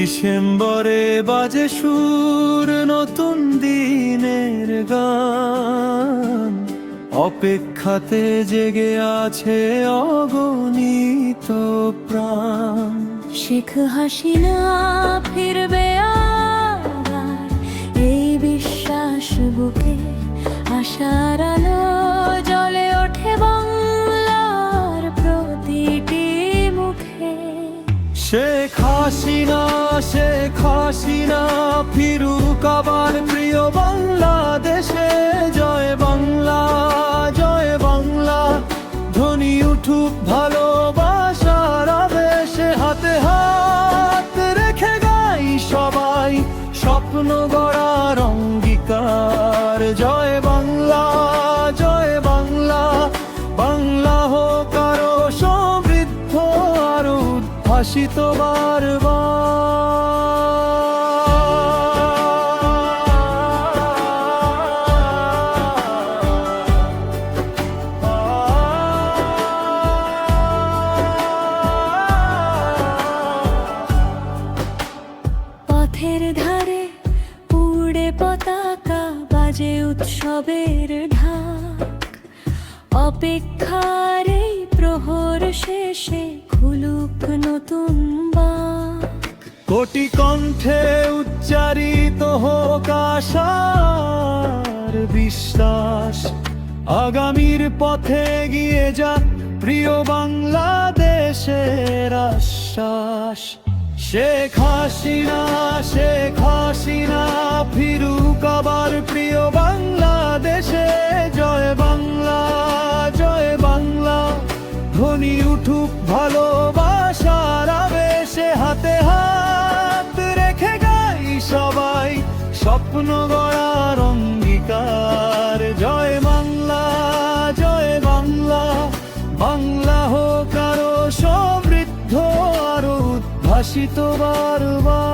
ডিসেম্বরে বাজে সুর নতুন দিনের গান, অপেক্ষাতে জেগে আছে অগণিত প্রাণ। শেখ হাসিনা ফিরবে আবার, এই বিশ্বাস বুকে আশার আলো জ্বলে ওঠে বাংলার প্রতিটি মুখে। শেখ হাসিনা, শেখ হাসিনা ফিরুক আবার প্রিয় বাংলাদেশে। জয় বাংলা, জয় বাংলা, ধ্বনি উঠুক ভালোবাসার আবেশে। হাতে হাত রেখে গাই সবাই স্বপ্ন গড়ার অঙ্গীকার। জয় বাংলা, জয় বাংলা, বাংলা হোক আরো সমৃদ্ধ আরো উদ্ভাসিত বারবার। পথের ধারে উড়ে পতাকা, বাজে উৎসবের ঢাক। অপেক্ষার এই প্রহর শেষে খুলুক নতুন বাক। কোটি কণ্ঠে উচ্চারিত হোক আশার বিশ্বাস। আগামীর পথে গিয়ে যা প্রিয় বাংলাদেশের আশ্বাস। শেখ হাসিনা, শেখ হাসিনা ফিরুক আবার প্রিয় বাংলাদেশে। জয় বাংলা, জয় বাংলা, ধ্বনি উঠুক ভালোবাসার আবেশে। হাতে হাত রেখে গাই সবাই স্বপ্ন গড়ার অঙ্গীকার। জয় বাংলা, জয় বাংলা, বাংলা হোক আরো সমৃদ্ধ আরো উদ্ভাসিত বারবার।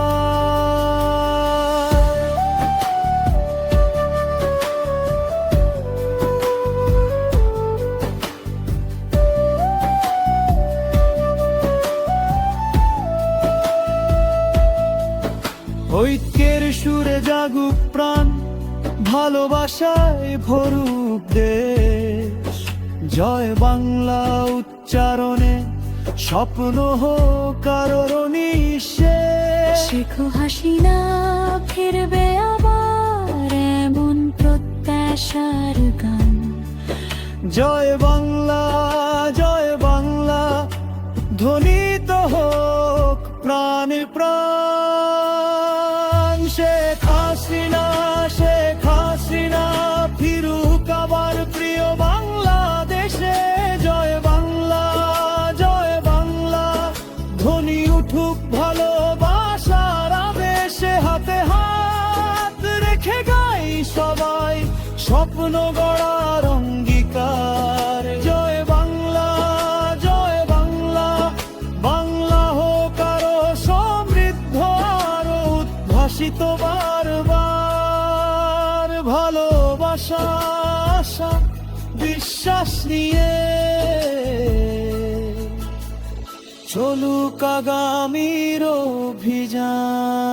ঐক্যের সুরে জাগুক প্রাণ, ভালোবাসায় ভরুক দেশ। জয় বাংলা উচ্চারণে স্বপ্ন হোক আরো নিঃশেষ। শেখ হাসিনা ফিরবে আবার, এমন প্রত্যাশার গান। জয় বাংলা, জয় বাংলা, ধ্বনিত হোক প্রাণে প্রাণ। শেখ হাসিনা, শেখ হাসিনা ফিরুক আবার প্রিয় বাংলাদেশে। জয় বাংলা, জয় বাংলা, ধ্বনি উঠুক ভালোবাসার আবেশে। হাতে হাত রেখে গাই সবাই স্বপ্ন গড়ার অঙ্গীকার। জয় বাংলা, জয় বাংলা, বাংলা হোক আরো সমৃদ্ধ আরো উদ্ভাসিত বারবার। ভালোবাসা, আশা, বিশ্বাস নিয়ে চলুক আগামীর অভিযান।